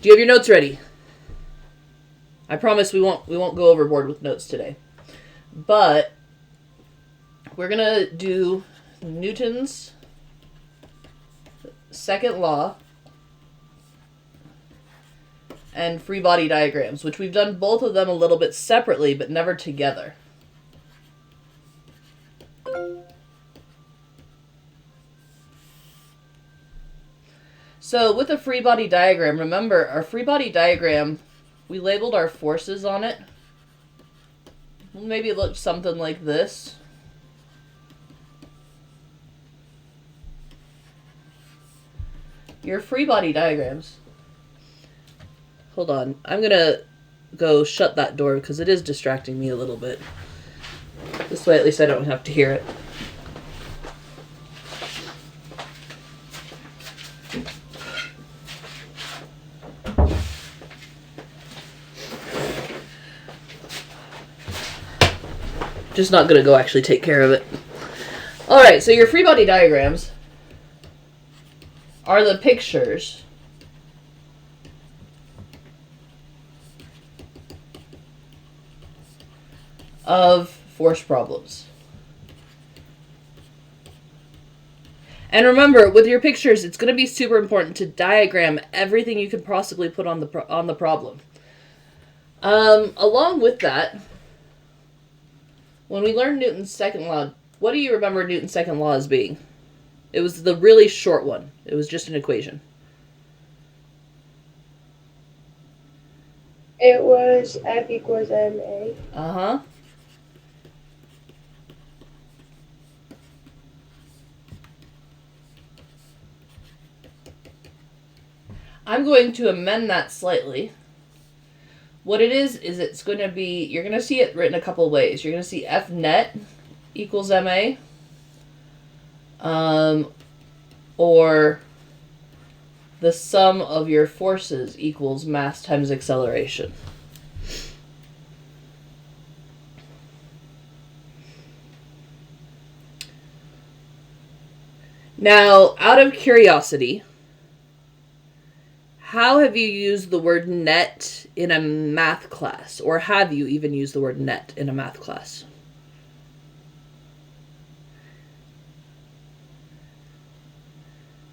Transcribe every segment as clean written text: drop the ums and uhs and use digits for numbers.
Do you have your notes ready? I promise we won't go overboard with notes today. But we're going to do Newton's second law and free body diagrams, which we've done both of them a little bit separately, but never together. So with a free body diagram, remember our free body diagram, we labeled our forces on it. Maybe it looked something like this. Your free body diagrams. Hold on. I'm going to go shut that door because it is distracting me a little bit. This way at least I don't have to hear it. Just not going to go actually take care of it. Alright, so your free body diagrams are the pictures of force problems. And remember, with your pictures, it's going to be super important to diagram everything you can possibly put on the problem. Along with that, when we learned Newton's second law, what do you remember Newton's second law as being? It was the really short one. It was just an equation. It was F equals ma. Uh-huh. I'm going to amend that slightly. What it is it's going to be, you're going to see it written a couple of ways. You're going to see F net equals ma. Or the sum of your forces equals mass times acceleration. Now, out of curiosity, how have you used the word net in a math class? Or have you even used the word net in a math class?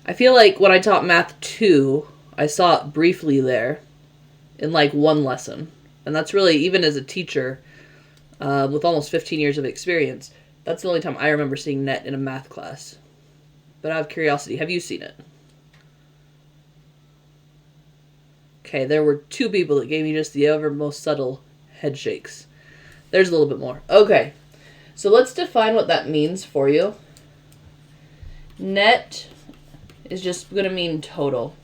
I feel like when I taught Math 2, I saw it briefly there in like one lesson. And that's really, even as a teacher with almost 15 years of experience, that's the only time I remember seeing net in a math class. But out of curiosity, have you seen it? Okay, there were 2 people that gave me just the ever most subtle head shakes. There's a little bit more. Okay, so let's define what that means for you. Net is just going to mean total.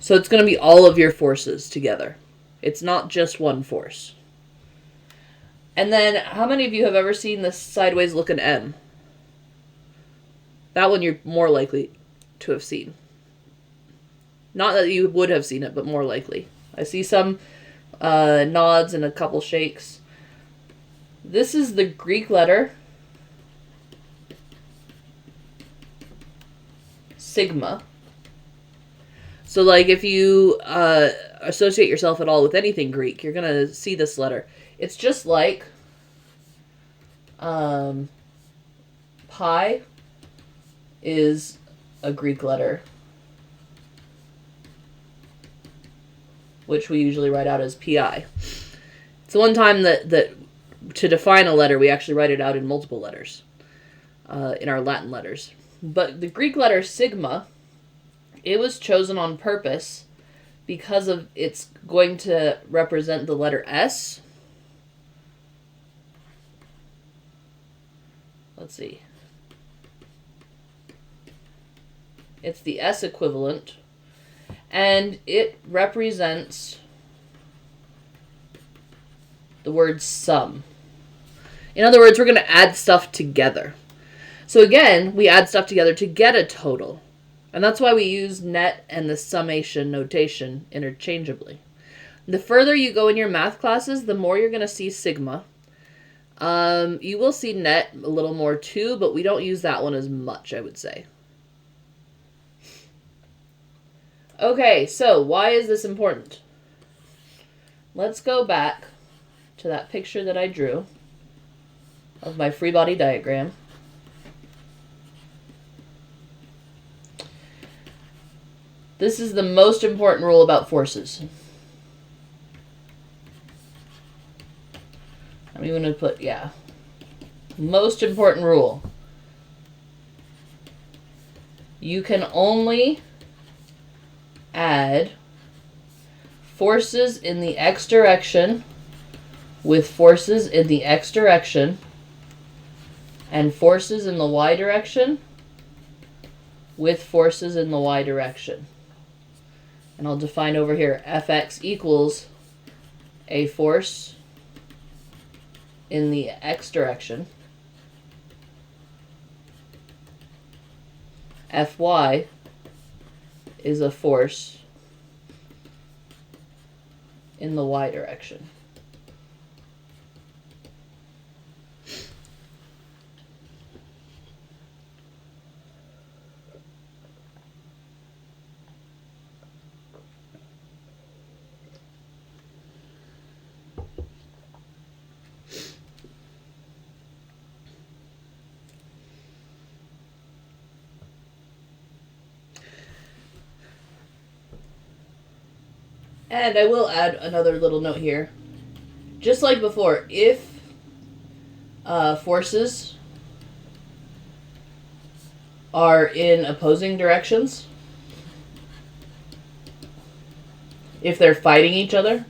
So it's going to be all of your forces together. It's not just one force. And then, how many of you have ever seen the sideways looking M? That one you're more likely to have seen. Not that you would have seen it, but more likely. I see some nods and a couple shakes. This is the Greek letter sigma. So like if you associate yourself at all with anything Greek, you're going to see this letter. It's just like pi is a Greek letter, which we usually write out as pi. It's the one time that to define a letter, we actually write it out in multiple letters in our Latin letters. But the Greek letter sigma, it was chosen on purpose because of it's going to represent the letter S. Let's see. It's the S equivalent. And it represents the word sum. In other words, we're going to add stuff together. So again, we add stuff together to get a total. And that's why we use net and the summation notation interchangeably. The further you go in your math classes, the more you're going to see sigma. You will see net a little more too, but we don't use that one as much, I would say. Okay, so why is this important? Let's go back to that picture that I drew of my free body diagram. This is the most important rule about forces. I'm even going to put, most important rule. You can only add forces in the x direction with forces in the x direction and forces in the y direction with forces in the y direction. And I'll define over here Fx equals a force in the x direction. Fy is a force in the y direction. And I will add another little note here. Just like before, if forces are in opposing directions, if they're fighting each other,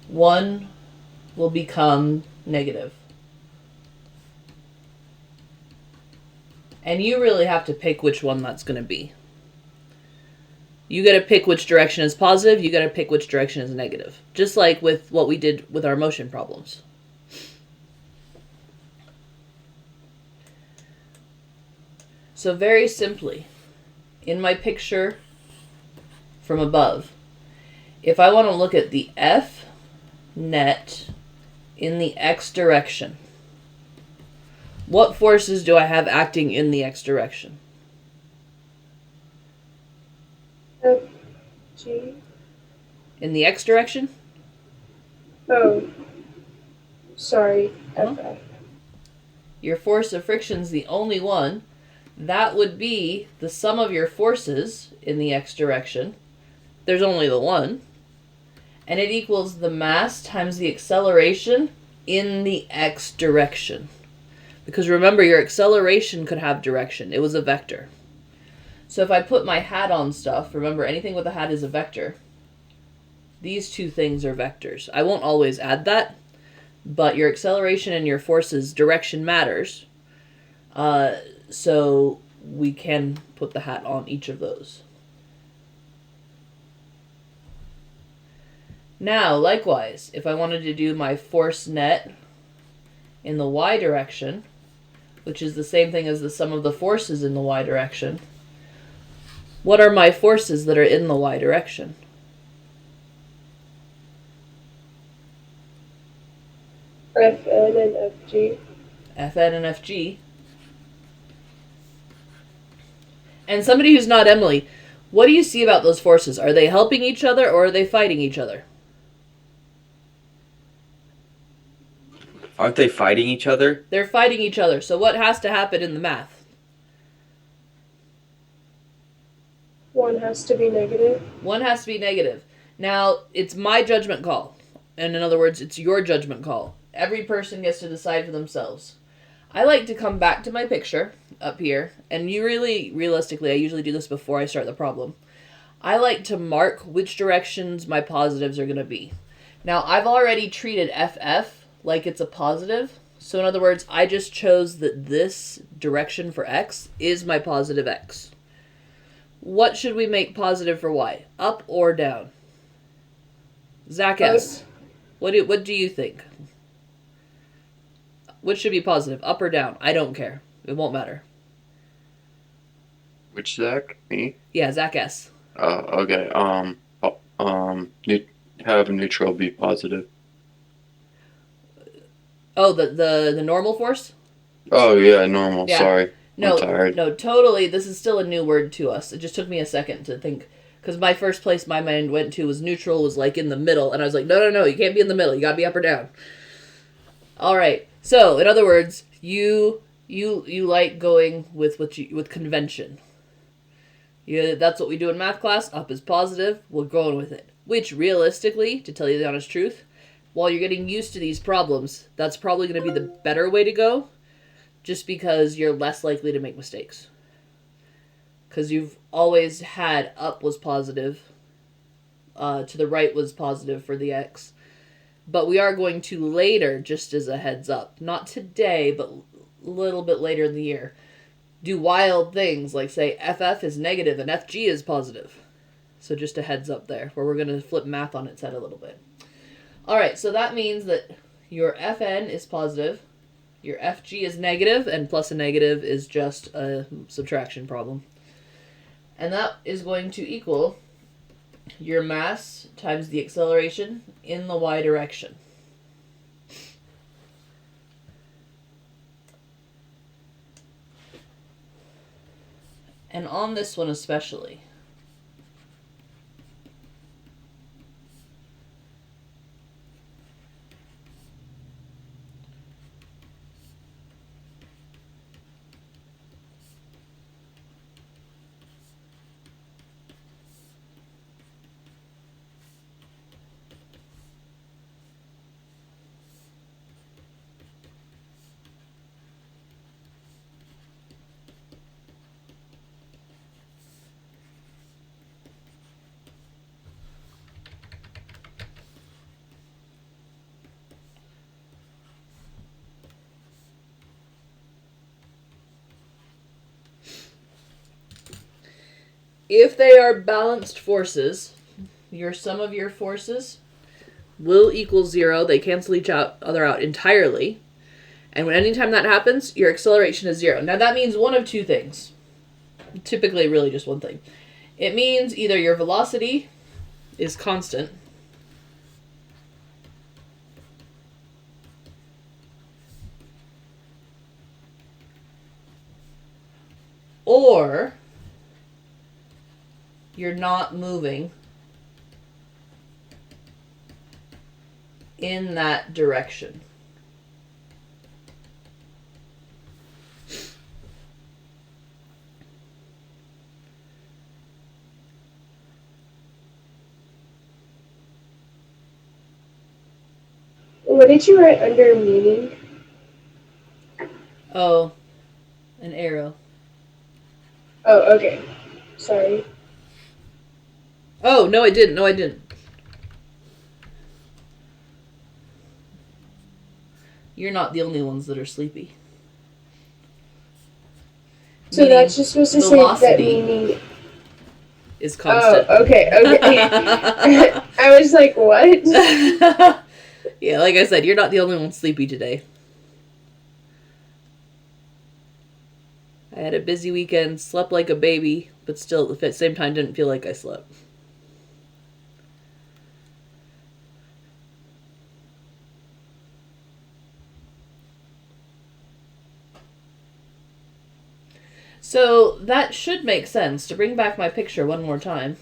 one will become negative. And you really have to pick which one that's going to be. You got to pick which direction is positive, you got to pick which direction is negative. Just like with what we did with our motion problems. So very simply, in my picture from above, if I want to look at the F net in the x direction, what forces do I have acting in the x direction? FG. In the x direction? Oh. Sorry. FF. Your force of friction is the only one. That would be the sum of your forces in the x direction. There's only the one. And it equals the mass times the acceleration in the x direction. Because remember, your acceleration could have direction. It was a vector. So if I put my hat on stuff, remember anything with a hat is a vector. These two things are vectors. I won't always add that, but your acceleration and your force's direction matters. So we can put the hat on each of those. Now, likewise, if I wanted to do my force net in the y direction, which is the same thing as the sum of the forces in the y direction, what are my forces that are in the y direction? FN and FG. Fn and Fg. And somebody who's not Emily, what do you see about those forces? Are they helping each other or are they fighting each other? Aren't they fighting each other? They're fighting each other. So what has to happen in the math? One has to be negative. One has to be negative. Now, it's my judgment call. And in other words, it's your judgment call. Every person gets to decide for themselves. I like to come back to my picture up here, and you really, realistically, I usually do this before I start the problem. I like to mark which directions my positives are going to be. Now, I've already treated FF like it's a positive. So in other words, I just chose that this direction for X is my positive X. What should we make positive for Y? Up or down? Zach S. What do you think? Which should be positive? Up or down? I don't care. It won't matter. Which Zach? Me? Yeah, Zach S. Okay. Have neutral be positive. Oh, the normal force? Oh yeah, normal. Yeah. Sorry. No, I'm tired. no, totally. This is still a new word to us. It just took me a second to think. Because my first place my mind went to was neutral, was like in the middle. And I was like, no, you can't be in the middle. You gotta be up or down. All right. So, in other words, you like going with with convention. That's what we do in math class. Up is positive. We're going with it. Which, realistically, to tell you the honest truth, while you're getting used to these problems, that's probably going to be the better way to go. Just because you're less likely to make mistakes. Because you've always had up was positive. To the right was positive for the x. But we are going to later, just as a heads up, not today, but a little bit later in the year, do wild things like say FF is negative and FG is positive. So just a heads up there, where we're going to flip math on its head a little bit. Alright, so that means that your FN is positive, your FG is negative, and plus a negative is just a subtraction problem. And that is going to equal your mass times the acceleration in the y direction. And on this one especially, if they are balanced forces, your sum of your forces will equal 0. They cancel each other out entirely. And anytime that happens, your acceleration is 0. Now that means one of two things. Typically really just one thing. It means either your velocity is constant, or you're not moving in that direction. What did you write under meaning? Oh, an arrow. Oh, okay. Sorry. Oh, no, I didn't. You're not the only ones that are sleepy. So that's just supposed to say that meaning is constant. Oh, okay. I was like, what? Yeah, like I said, you're not the only one sleepy today. I had a busy weekend, slept like a baby, but still at the same time didn't feel like I slept. So that should make sense. To bring back my picture one more time.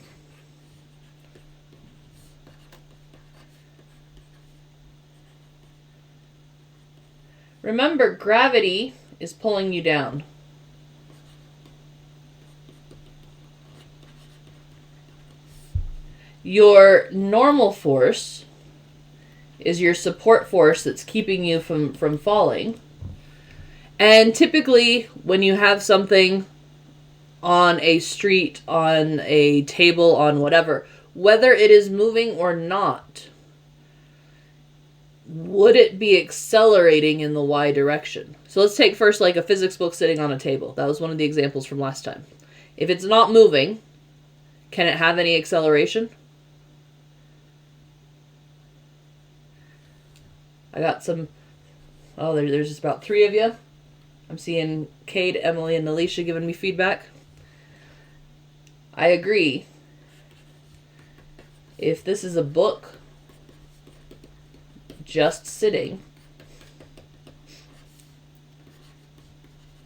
Remember, gravity is pulling you down. Your normal force is your support force that's keeping you from falling. And typically, when you have something on a street, on a table, on whatever, whether it is moving or not, would it be accelerating in the y direction? So let's take first like a physics book sitting on a table. That was one of the examples from last time. If it's not moving, can it have any acceleration? I got some... Oh, there's just about 3 of you. I'm seeing Cade, Emily, and Alicia giving me feedback. I agree. If this is a book just sitting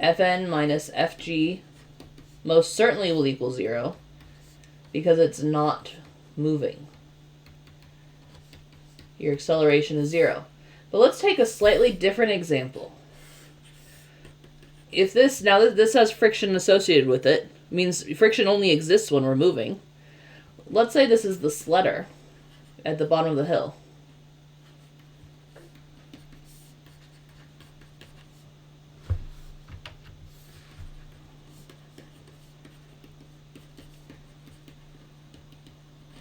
Fn minus Fg most certainly will equal 0 because it's not moving. Your acceleration is 0. But let's take a slightly different example. If this, now that this has friction associated with it, means friction only exists when we're moving. Let's say this is the sledder at the bottom of the hill.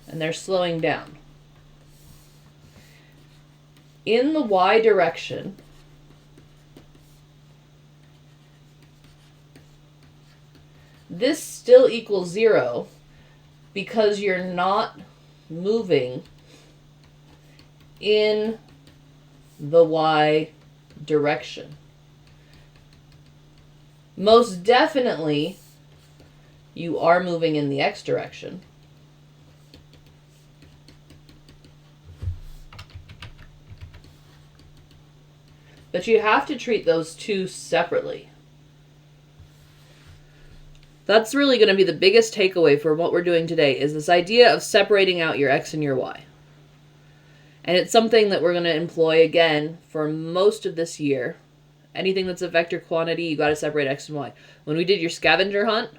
And they're slowing down. In the y direction, this still equals 0 because you're not moving in the y direction. Most definitely, you are moving in the x direction. But you have to treat those two separately. That's really going to be the biggest takeaway for what we're doing today, is this idea of separating out your x and your y. And it's something that we're going to employ again for most of this year. Anything that's a vector quantity, you got to separate x and y. When we did your scavenger hunt,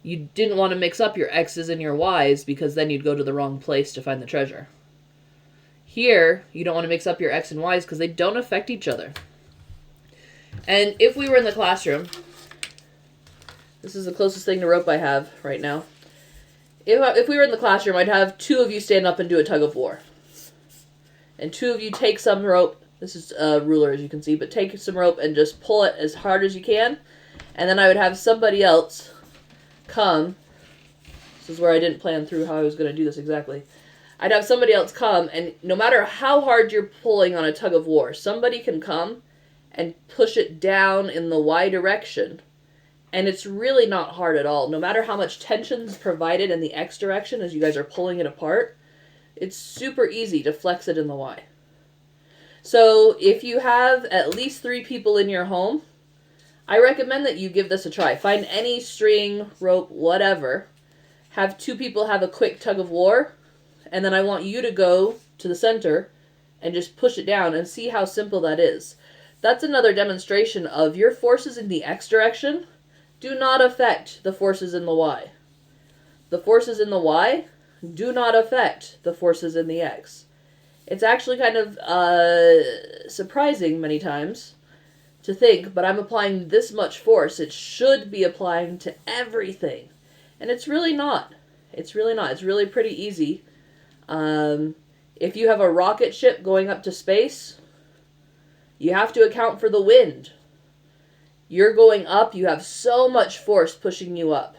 you didn't want to mix up your x's and your y's because then you'd go to the wrong place to find the treasure. Here, you don't want to mix up your x and y's because they don't affect each other. And if we were in the classroom, this is the closest thing to rope I have right now. If we were in the classroom, I'd have two of you stand up and do a tug of war. And two of you take some rope. This is a ruler, as you can see, but take some rope and just pull it as hard as you can. And then I would have somebody else come. This is where I didn't plan through how I was going to do this exactly. I'd have somebody else come, and no matter how hard you're pulling on a tug of war, somebody can come and push it down in the y direction. And it's really not hard at all. No matter how much tension is provided in the x direction as you guys are pulling it apart, it's super easy to flex it in the y. So if you have at least 3 people in your home, I recommend that you give this a try. Find any string, rope, whatever. Have 2 people have a quick tug of war, and then I want you to go to the center and just push it down and see how simple that is. That's another demonstration of your forces in the x direction do not affect the forces in the y. The forces in the y do not affect the forces in the x. It's actually kind of surprising many times to think, but I'm applying this much force. It should be applying to everything. And it's really not. It's really not. It's really pretty easy. If you have a rocket ship going up to space, you have to account for the wind. You're going up, you have so much force pushing you up.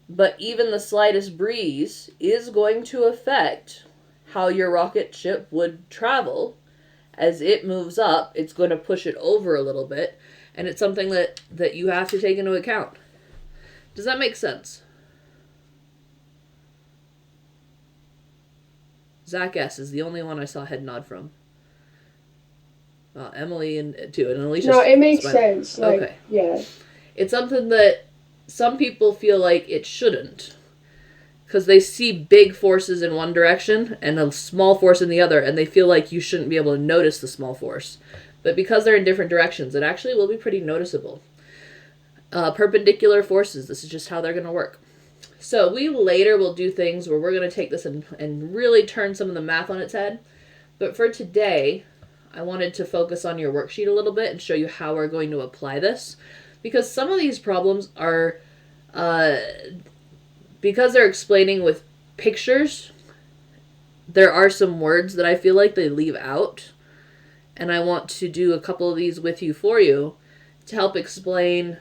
But even the slightest breeze is going to affect how your rocket ship would travel. As it moves up, it's going to push it over a little bit, and it's something that you have to take into account. Does that make sense? Zach S. is the only one I saw head nod from. Emily and too, and Alicia. No, it makes sense. Like, okay. Yeah. It's something that some people feel like it shouldn't, because they see big forces in one direction and a small force in the other, and they feel like you shouldn't be able to notice the small force. But because they're in different directions, it actually will be pretty noticeable. Perpendicular forces, this is just how they're going to work. So we later will do things where we're going to take this and really turn some of the math on its head. But for today, I wanted to focus on your worksheet a little bit and show you how we're going to apply this. Because some of these problems are, because they're explaining with pictures, there are some words that I feel like they leave out. And I want to do a couple of these with you for you to help explain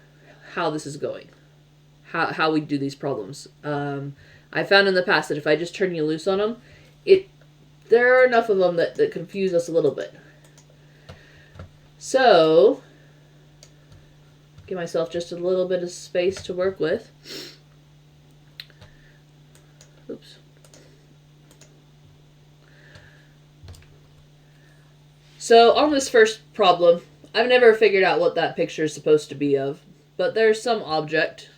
how this is going. How we do these problems. I found in the past that if I just turn you loose on them, there are enough of them that confuse us a little bit. So, give myself just a little bit of space to work with. Oops. So on this first problem, I've never figured out what that picture is supposed to be of, but there's some object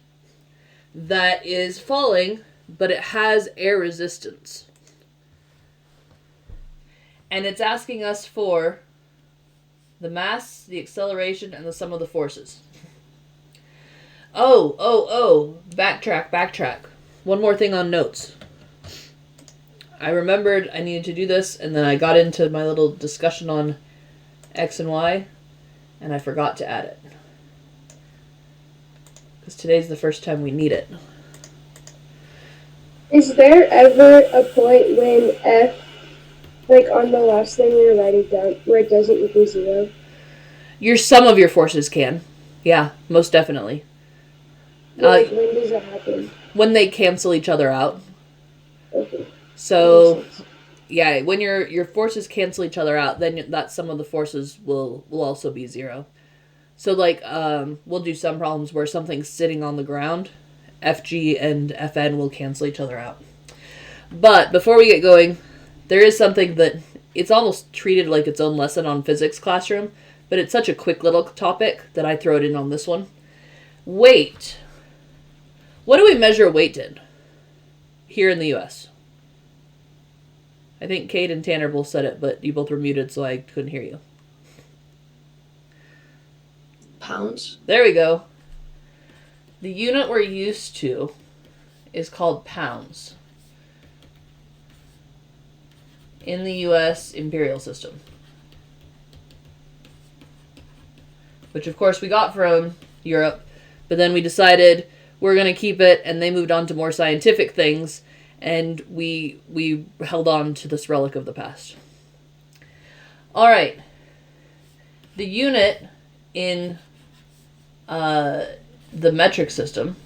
that is falling, but it has air resistance. And it's asking us for the mass, the acceleration, and the sum of the forces. Oh. Backtrack. One more thing on notes. I remembered I needed to do this, and then I got into my little discussion on X and Y, and I forgot to add it. Because today's the first time we need it. Is there ever a point when F, like on the last thing we were writing down, where it doesn't equal 0? Some of your forces can. Yeah, most definitely. Like, when does that happen? When they cancel each other out. Okay. So, yeah, when your forces cancel each other out, then that sum of the forces will also be 0. So, like, we'll do some problems where something's sitting on the ground. FG and FN will cancel each other out. But before we get going, there is something that it's almost treated like its own lesson on physics classroom, but it's such a quick little topic that I throw it in on this one. Weight. What do we measure weight in here in the U.S.? I think Kate and Tanner both said it, but you both were muted, so I couldn't hear you. Pounds? There we go. The unit we're used to is called pounds in the U.S. imperial system, which of course we got from Europe, but then we decided we're going to keep it, and they moved on to more scientific things, and we held on to this relic of the past. All right. The unit in the metric system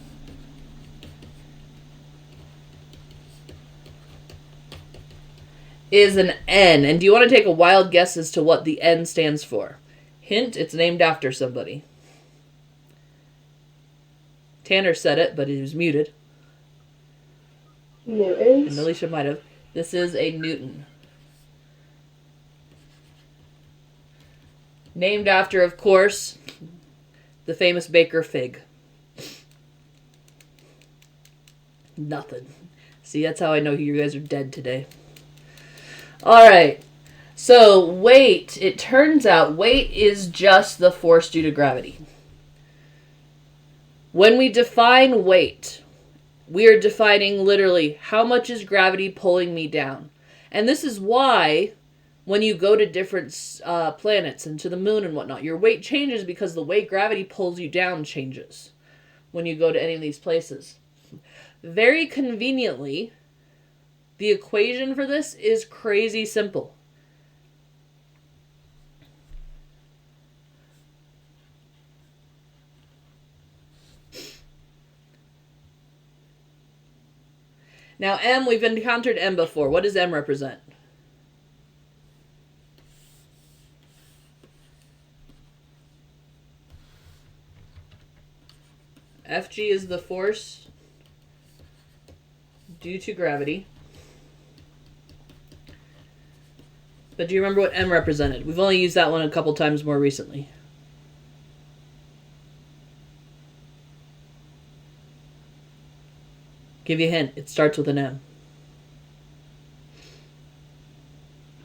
is an N. And do you want to take a wild guess as to what the N stands for? Hint, it's named after somebody. Tanner said it, but he was muted. Newtons? And Alicia might have. This is a Newton. Named after, of course, the famous baker Fig. Nothing. See, that's how I know you guys are dead today. Alright. So, weight. It turns out weight is just the force due to gravity. When we define weight, we are defining literally how much is gravity pulling me down. And this is why when you go to different planets and to the moon and whatnot, your weight changes because the way gravity pulls you down changes when you go to any of these places. Very conveniently, the equation for this is crazy simple. Now, M, we've encountered M before. What does M represent? Fg is the force due to gravity. But do you remember what M represented? We've only used that one a couple times more recently. Give you a hint. It starts with an M.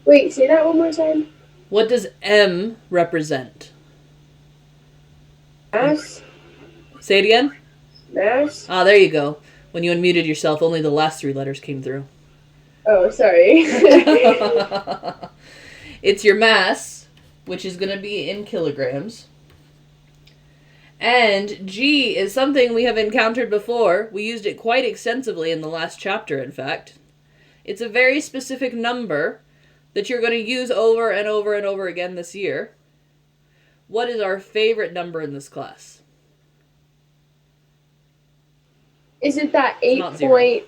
Wait, say that one more time. What does M represent? Mass? Say it again. Mass? Ah, there you go. When you unmuted yourself, only the last 3 letters came through. Oh, sorry. It's your mass, which is going to be in kilograms. And G is something we have encountered before. We used it quite extensively in the last chapter, in fact. It's a very specific number that you're going to use over and over and over again this year. What is our favorite number in this class? Is it that 8 not zero. point?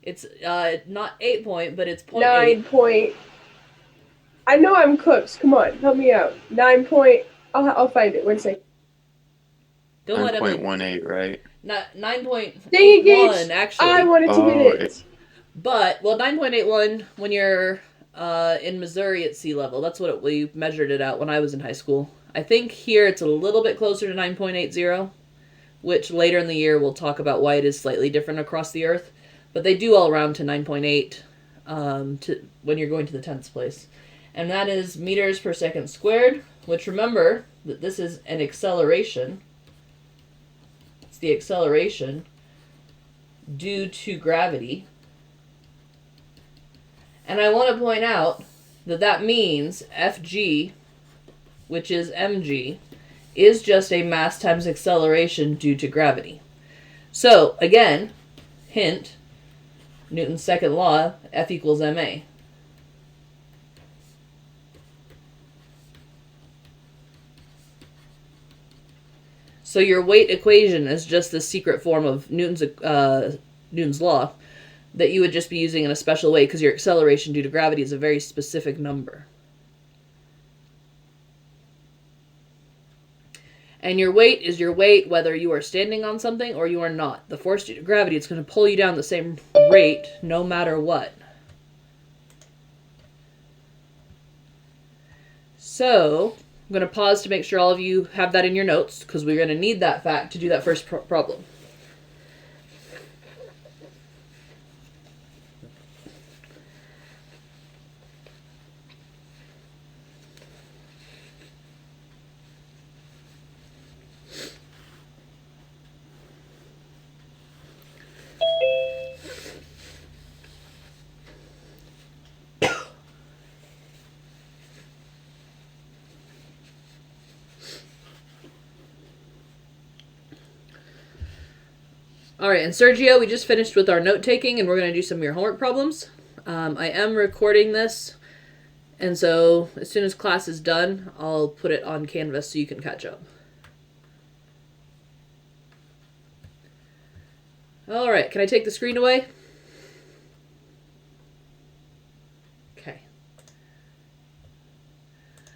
It's not 8 point, but it's 0.8. 9 point. I know I'm cooked. Come on, help me out. 9 point. I'll find it. 1 second. Don't let him. 9.18, right? Not 9.81 Gage, actually. I wanted to get it. But 9.81 when you're in Missouri at sea level. That's what we measured it at when I was in high school. I think here it's a little bit closer to 9.80, which later in the year we'll talk about why it is slightly different across the Earth. But they do all round to 9.8 when you're going to the tenths place. And that is meters per second squared, which remember that this is an acceleration. It's the acceleration due to gravity. And I want to point out that that means Fg, which is mg, is just a mass times acceleration due to gravity. So, again, hint, Newton's second law, F equals ma. So your weight equation is just the secret form of Newton's law that you would just be using in a special way because your acceleration due to gravity is a very specific number. And your weight is your weight whether you are standing on something or you are not. The force due to gravity, it's going to pull you down the same rate no matter what. So, I'm going to pause to make sure all of you have that in your notes because we're going to need that fact to do that first problem. Alright, and Sergio, we just finished with our note-taking, and we're going to do some of your homework problems. I am recording this, and so as soon as class is done, I'll put it on Canvas so you can catch up. Alright, can I take the screen away? Okay.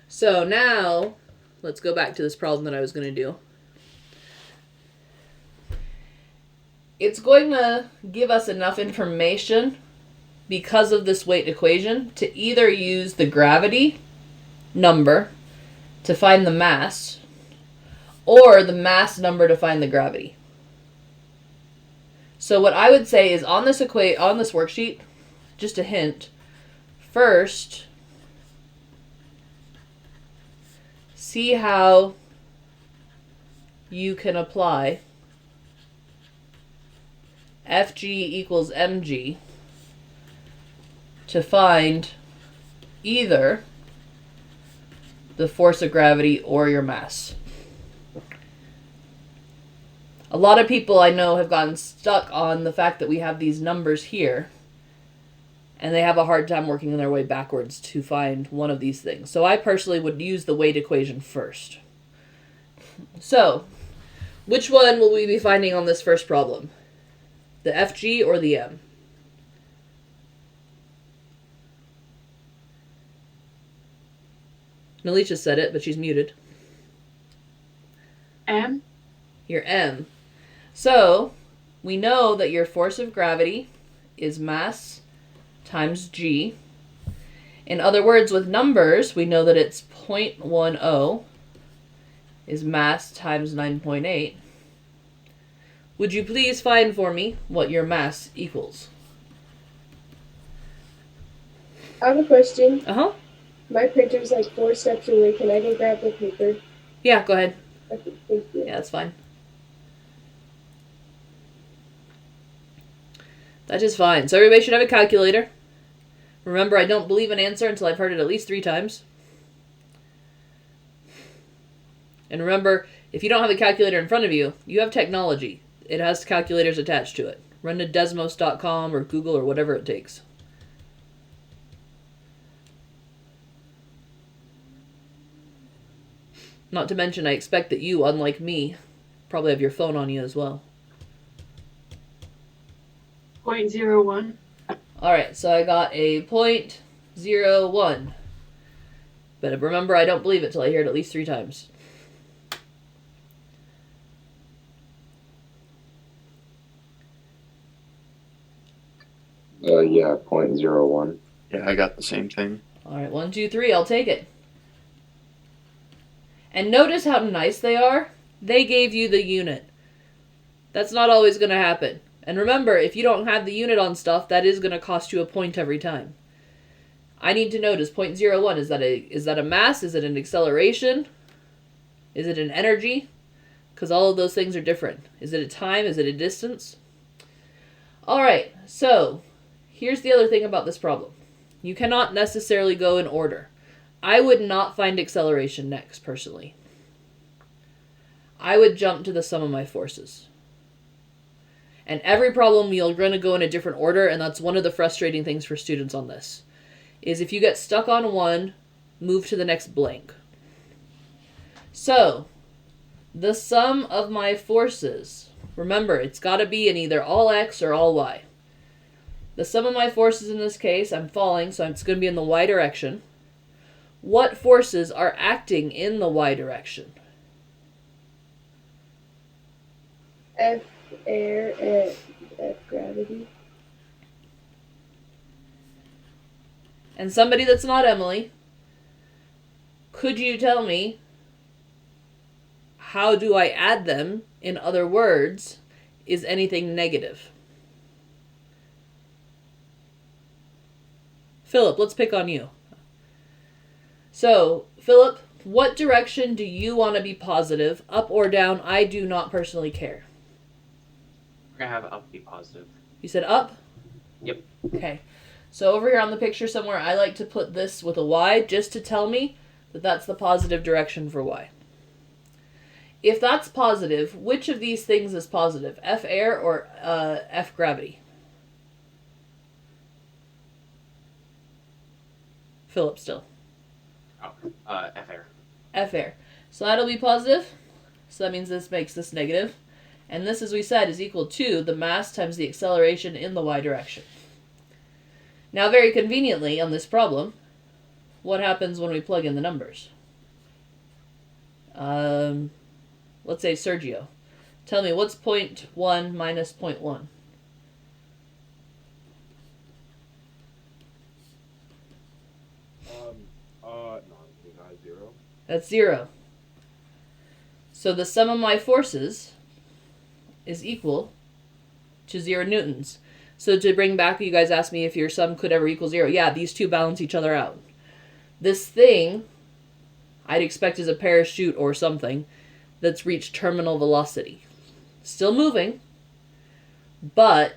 So now, let's go back to this problem that I was going to do. It's going to give us enough information because of this weight equation to either use the gravity number to find the mass or the mass number to find the gravity. So what I would say is on this worksheet, just a hint, first see how you can apply Fg equals mg to find either the force of gravity or your mass. A lot of people I know have gotten stuck on the fact that we have these numbers here, and they have a hard time working their way backwards to find one of these things. So I personally would use the weight equation first. So, which one will we be finding on this first problem? The Fg or the m? Nalisha said it, but she's muted. M. Your m. So, we know that your force of gravity is mass times g. In other words, with numbers, we know that it's 0.10 is mass times 9.8. Would you please find for me what your mass equals? I have a question. Uh-huh. My printer's like 4 steps away. Can I go grab the paper? Yeah, go ahead. Okay, thank you. Yeah, that's fine. That is fine. So everybody should have a calculator. Remember, I don't believe an answer until I've heard it at least 3 times. And remember, if you don't have a calculator in front of you, you have technology. It has calculators attached to it. Run to Desmos.com or Google or whatever it takes. Not to mention, I expect that you, unlike me, probably have your phone on you as well. 0.01. Alright, so I got a 0.01. But remember, I don't believe it till I hear it at least 3 times. Yeah, 0.01. Yeah, I got the same thing. Alright, 1, 2, 3, I'll take it. And notice how nice they are. They gave you the unit. That's not always going to happen. And remember, if you don't have the unit on stuff, that is going to cost you a point every time. I need to notice 0.01. Is that a mass? Is it an acceleration? Is it an energy? Because all of those things are different. Is it a time? Is it a distance? All right, so here's the other thing about this problem. You cannot necessarily go in order. I would not find acceleration next, personally. I would jump to the sum of my forces. And every problem, you're going to go in a different order, and that's one of the frustrating things for students on this. Is if you get stuck on one, move to the next blank. So, the sum of my forces. Remember, it's got to be in either all x or all y. The sum of my forces in this case, I'm falling, so it's going to be in the y direction. What forces are acting in the y direction? F air and F gravity. And somebody that's not Emily, could you tell me, how do I add them? In other words, is anything negative? Philip, let's pick on you. So, Philip, what direction do you want to be positive? Up or down? I do not personally care. We're gonna have up be positive. You said up? Yep. Okay. So over here on the picture somewhere, I like to put this with a Y just to tell me that that's the positive direction for Y. If that's positive, which of these things is positive? F air or F gravity? Philip still. Oh, F air. F air. So that'll be positive. So that means this makes this negative. And this, as we said, is equal to the mass times the acceleration in the y direction. Now, very conveniently on this problem, what happens when we plug in the numbers? Let's say Sergio. Tell me, what's 0.1 minus 0.1? Not 0. That's 0. So the sum of my forces is equal to 0 newtons. So to bring back, you guys asked me if your sum could ever equal 0. Yeah, these two balance each other out. This thing, I'd expect is a parachute or something that's reached terminal velocity. Still moving, but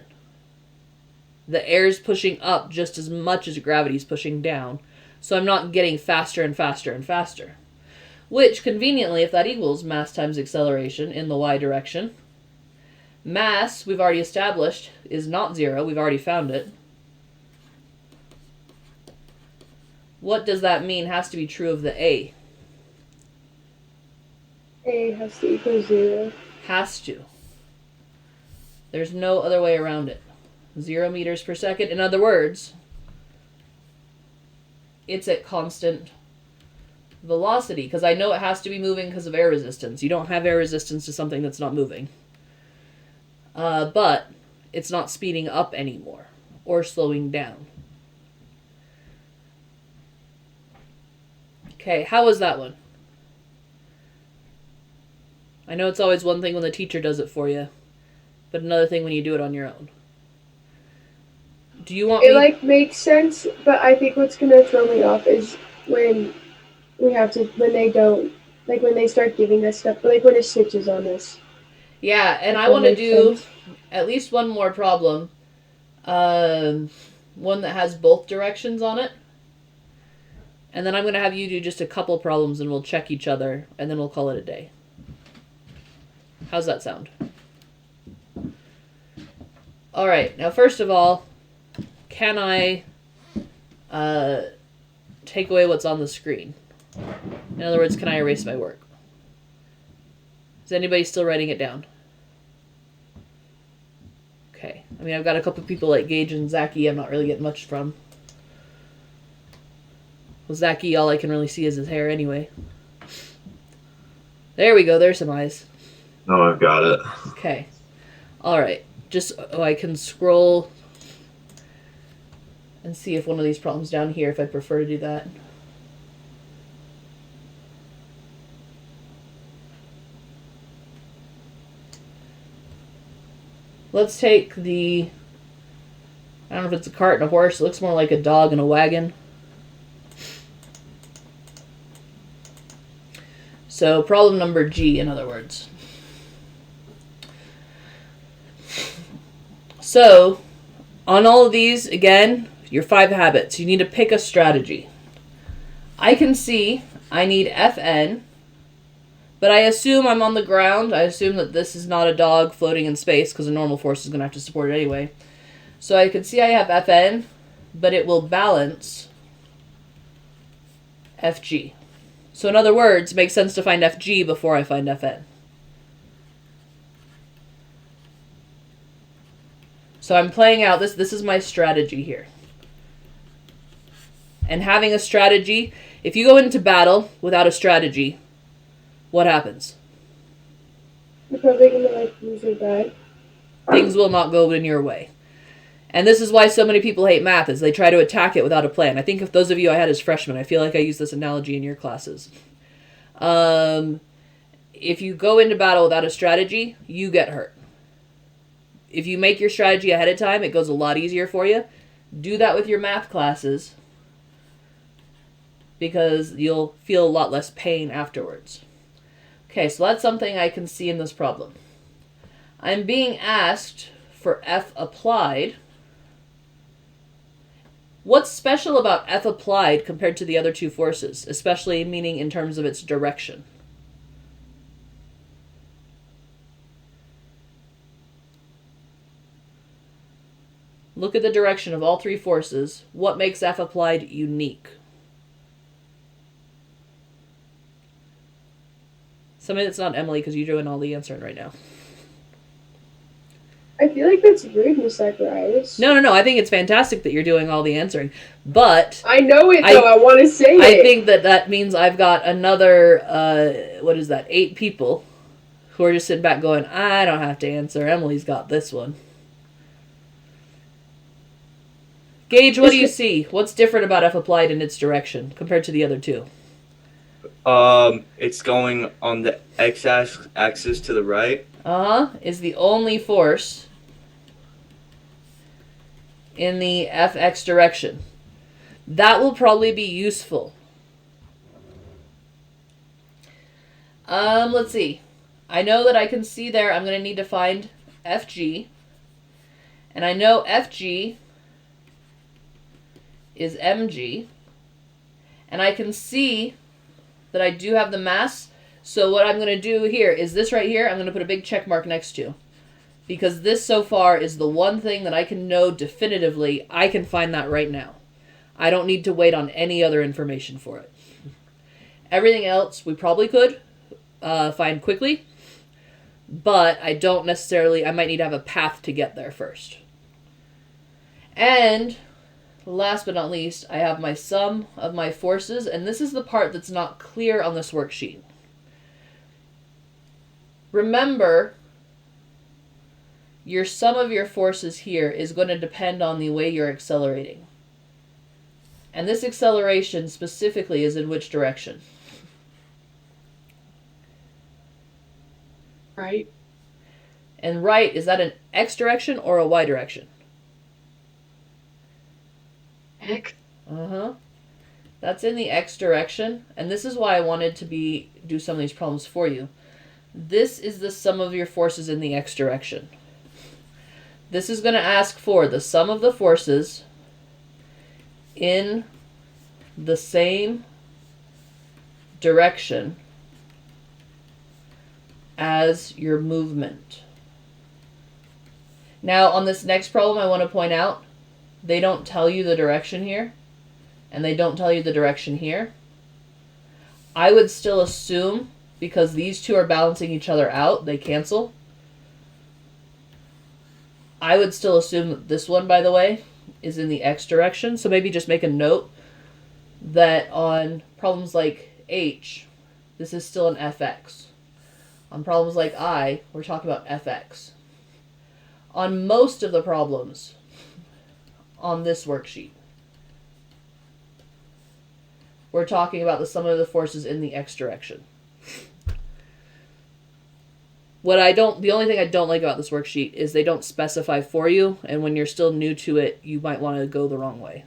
the air's pushing up just as much as gravity's pushing down. So I'm not getting faster and faster and faster. Which, conveniently, if that equals mass times acceleration in the y direction, mass, we've already established, is not 0. We've already found it. What does that mean has to be true of the A? A has to equal 0. Has to. There's no other way around it. 0 meters per second. In other words, it's at constant velocity, because I know it has to be moving because of air resistance. You don't have air resistance to something that's not moving. But it's not speeding up anymore or slowing down. Okay, how was that one? I know it's always one thing when the teacher does it for you, but another thing when you do it on your own. Do you want It makes sense, but I think what's gonna throw me off is when they don't, like when they start giving us stuff, like when it switches on us. Yeah, and If I that want to makes do sense. at least one more problem. One that has both directions on it. And then I'm going to have you do just a couple problems and we'll check each other and then we'll call it a day. How's that sound? All right. Now, first of all, can I take away what's on the screen? In other words, can I erase my work? Is anybody still writing it down? Okay. I mean, I've got a couple people like Gage and Zachy I'm not really getting much from. Well, Zachy, all I can really see is his hair anyway. There we go. There's some eyes. No, I've got it. Okay. All right. Just so I can scroll and see if one of these problems down here, if I prefer to do that. let's take the, I don't know if it's a cart and a horse. It looks more like a dog and a wagon. So problem number G, in other words. So, on all of these, again, your 5 habits. You need to pick a strategy. I can see I need Fn, but I assume I'm on the ground. I assume that this is not a dog floating in space because a normal force is going to have to support it anyway. So I can see I have Fn, but it will balance Fg. So in other words, it makes sense to find Fg before I find Fn. So I'm playing out this. This is my strategy here. And having a strategy, if you go into battle without a strategy, what happens? You're probably gonna like lose or die. Things will not go in your way. And this is why so many people hate math, is they try to attack it without a plan. I think if those of you I had as freshmen, I feel like I use this analogy in your classes. If you go into battle without a strategy, you get hurt. If you make your strategy ahead of time, it goes a lot easier for you. Do that with your math classes because you'll feel a lot less pain afterwards. Okay, so that's something I can see in this problem. I'm being asked for F applied. What's special about F applied compared to the other two forces, especially meaning in terms of its direction? Look at the direction of all 3 forces. What makes F applied unique? Somebody that's not Emily, because you're doing all the answering right now. I feel like that's rude, Miss Zacharias. No. I think it's fantastic that you're doing all the answering. But I know it, though. I want to say it. I think that means I've got another, 8 people who are just sitting back going, I don't have to answer. Emily's got this one. Gage, what do you see? What's different about F applied in its direction compared to the other 2? It's going on the x-axis to the right. Is the only force in the fx direction. That will probably be useful. Let's see. I know that I can see there I'm going to need to find Fg. And I know Fg is mg. And I can see that I do have the mass. So what I'm going to do here is this right here, I'm going to put a big check mark next to. Because this so far is the one thing that I can know definitively. I can find that right now. I don't need to wait on any other information for it. Everything else we probably could find quickly. But I don't necessarily, I might need to have a path to get there first. And last but not least, I have my sum of my forces. And this is the part that's not clear on this worksheet. Remember, your sum of your forces here is going to depend on the way you're accelerating. And this acceleration specifically is in which direction? Right. And right, is that an X direction or a Y direction? X. That's in the X direction. And this is why I wanted to do some of these problems for you. This is the sum of your forces in the X direction. This is going to ask for the sum of the forces in the same direction as your movement. Now, on this next problem, I want to point out, they don't tell you the direction here, and they don't tell you the direction here. I would still assume, because these two are balancing each other out, they cancel. I would still assume that this one, by the way, is in the X direction. So maybe just make a note that on problems like H, this is still an FX. On problems like I, we're talking about FX. On most of the problems on this worksheet, we're talking about the sum of the forces in the X direction. The only thing I don't like about this worksheet is they don't specify for you, and when you're still new to it, you might want to go the wrong way.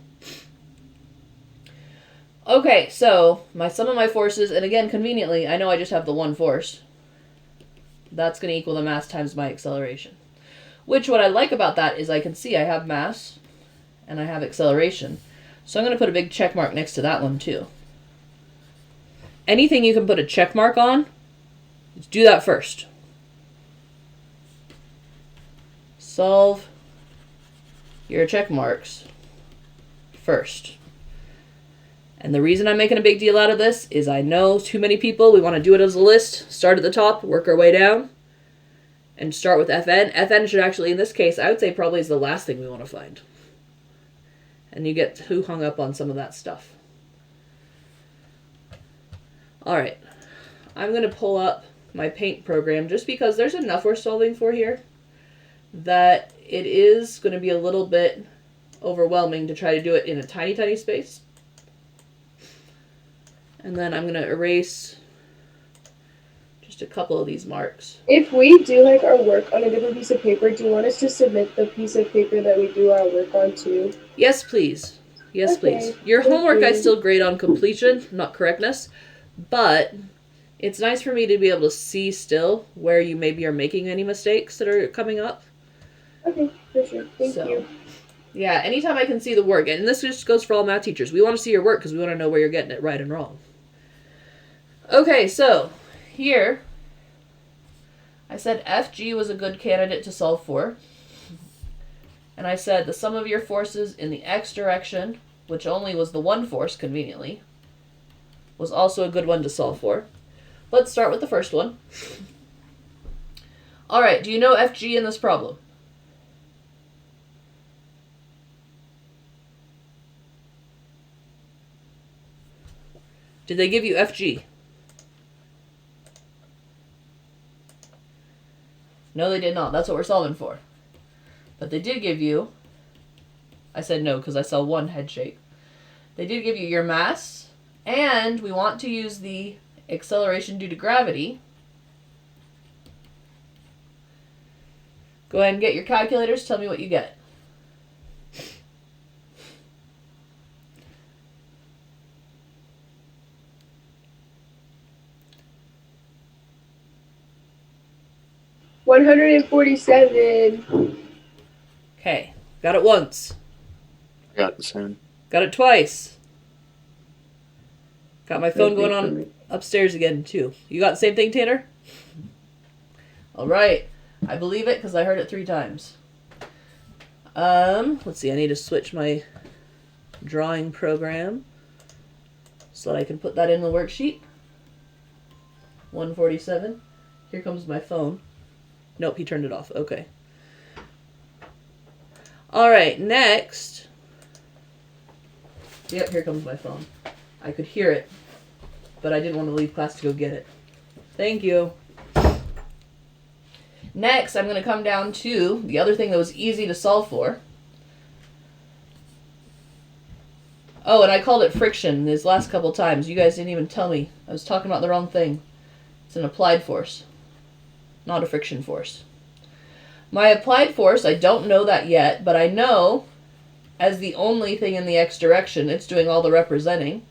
Okay, so my sum of my forces, and again, conveniently, I know I just have the one force. That's going to equal the mass times my acceleration. Which, what I like about that is I can see I have mass, and I have acceleration. So I'm going to put a big check mark next to that one, too. Anything you can put a check mark on, let's do that first. Solve your check marks first. And the reason I'm making a big deal out of this is I know too many people, we want to do it as a list, start at the top, work our way down, and start with Fn. Fn should actually, in this case, I would say probably is the last thing we want to find. And you get too hung up on some of that stuff. Alright, I'm going to pull up my paint program just because there's enough we're solving for here that it is going to be a little bit overwhelming to try to do it in a tiny, tiny space. And then I'm going to erase just a couple of these marks. If we do like our work on a different piece of paper, do you want us to submit the piece of paper that we do our work on too? Yes, please. Yes, Okay, please. Your thank homework I you. still grade on completion, not correctness. But it's nice for me to be able to see still where you maybe are making any mistakes that are coming up. Okay, for sure. Thank you. Yeah, anytime I can see the work, and this just goes for all math teachers, we want to see your work because we want to know where you're getting it right and wrong. Okay, so here I said FG was a good candidate to solve for. And I said the sum of your forces in the x direction, which only was the one force, conveniently, was also a good one to solve for. Let's start with the first one. Alright, do you know FG in this problem? Did they give you FG? No, they did not. That's what we're solving for. But they did give you... I said no because I saw one head shake. They did give you your mass, and we want to use the acceleration due to gravity. Go ahead and get your calculators. Tell me what you get. $147. Okay. Got it once. I got the same. Got it twice. Got my phone That'd be going for on me. upstairs again, too. You got the same thing, Tanner? All right. I believe it because I heard it 3 times. Let's see. I need to switch my drawing program so that I can put that in the worksheet. 147. Here comes my phone. Nope, he turned it off. Okay. All right, next. Yep, here comes my phone. I could hear it, but I didn't want to leave class to go get it. Thank you. Next, I'm going to come down to the other thing that was easy to solve for. Oh, and I called it friction these last couple times. You guys didn't even tell me. I was talking about the wrong thing. It's an applied force, not a friction force. My applied force, I don't know that yet, but I know as the only thing in the x direction, it's doing all the representing.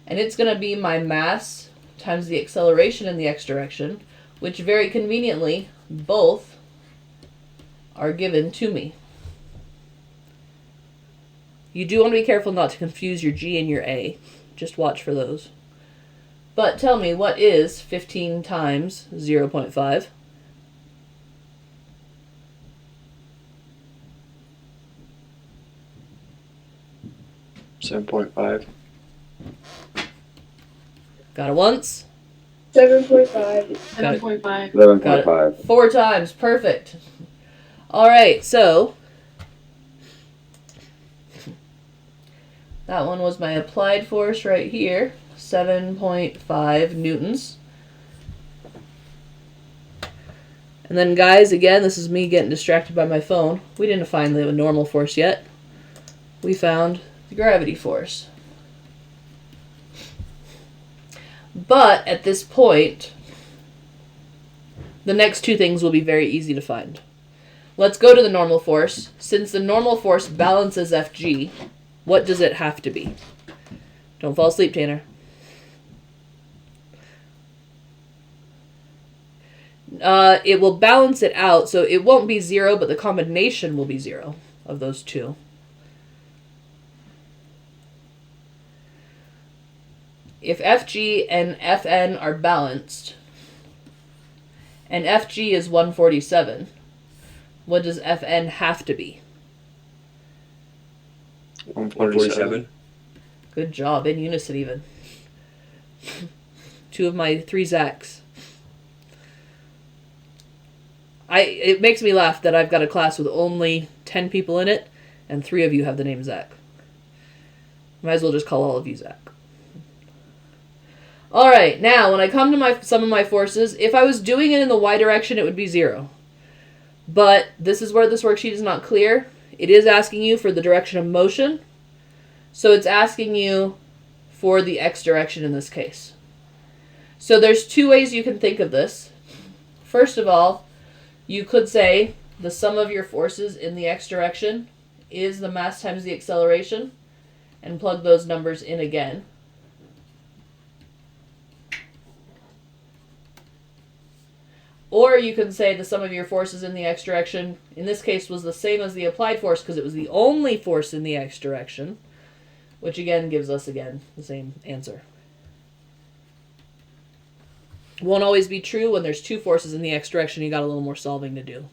And it's going to be my mass times the acceleration in the x direction, which very conveniently, both are given to me. You do want to be careful not to confuse your G and your A. Just watch for those. But tell me, what is 15 times 0.5? $7.5. Got it once. 7.5. Got it. 7.5. Got 11.5. it. 4 times. Perfect. All right, so that one was my applied force right here, 7.5 newtons. And then, guys, again, this is me getting distracted by my phone. We didn't find the normal force yet. We found the gravity force. But at this point, the next two things will be very easy to find. Let's go to the normal force. Since the normal force balances Fg, what does it have to be? Don't fall asleep, Tanner. It will balance it out, so it won't be 0, but the combination will be 0 of those two. If Fg and Fn are balanced, and Fg is 147, what does Fn have to be? 147. Good job, in unison even. 2 of my 3 Zacks. It makes me laugh that I've got a class with only 10 people in it, and 3 of you have the name Zach. Might as well just call all of you Zach. Alright, now when I come to some of my forces, if I was doing it in the y direction, it would be 0. But this is where this worksheet is not clear. It is asking you for the direction of motion, so it's asking you for the x direction in this case. So there's 2 ways you can think of this. First of all, you could say the sum of your forces in the x direction is the mass times the acceleration, and plug those numbers in again. Or you can say the sum of your forces in the x direction, in this case, was the same as the applied force because it was the only force in the x direction, which again gives us, again, the same answer. Won't always be true. When there's 2 forces in the x direction, you got a little more solving to do.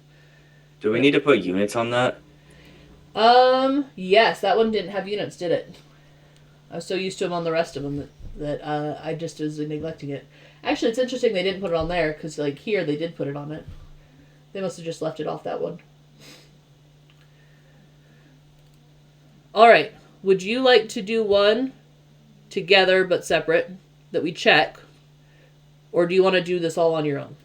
Do we need to put units on that? Yes, that one didn't have units, did it? I was so used to them on the rest of them that I just was neglecting it. Actually, it's interesting they didn't put it on there, because, like, here they did put it on it. They must have just left it off that one. Alright, would you like to do one together but separate that we check? Or do you want to do this all on your own?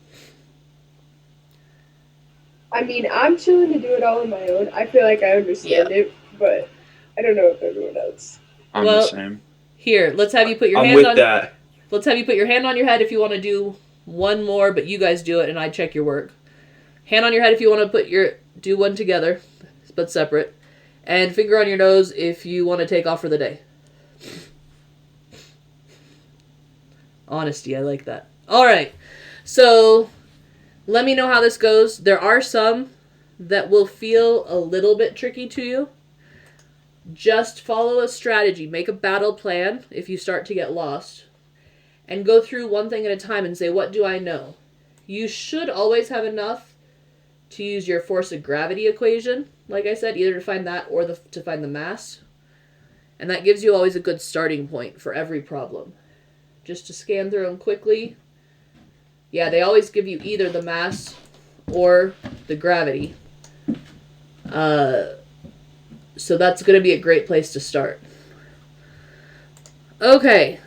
I mean, I'm chilling to do it all on my own. I feel like I understand it, but I don't know if everyone else. I'm Well, the same. Here, let's have you put your I'm hand with on... that. Let's have you put your hand on your head if you want to do one more, but you guys do it and I check your work. Hand on your head if you want to do one together, but separate. And finger on your nose if you want to take off for the day. Honesty, I like that. Alright, so let me know how this goes. There are some that will feel a little bit tricky to you. Just follow a strategy. Make a battle plan if you start to get lost. And go through one thing at a time and say, what do I know? You should always have enough to use your force of gravity equation, like I said, either to find that or to find the mass. And that gives you always a good starting point for every problem. Just to scan through them quickly. Yeah, they always give you either the mass or the gravity. So that's going to be a great place to start. Okay.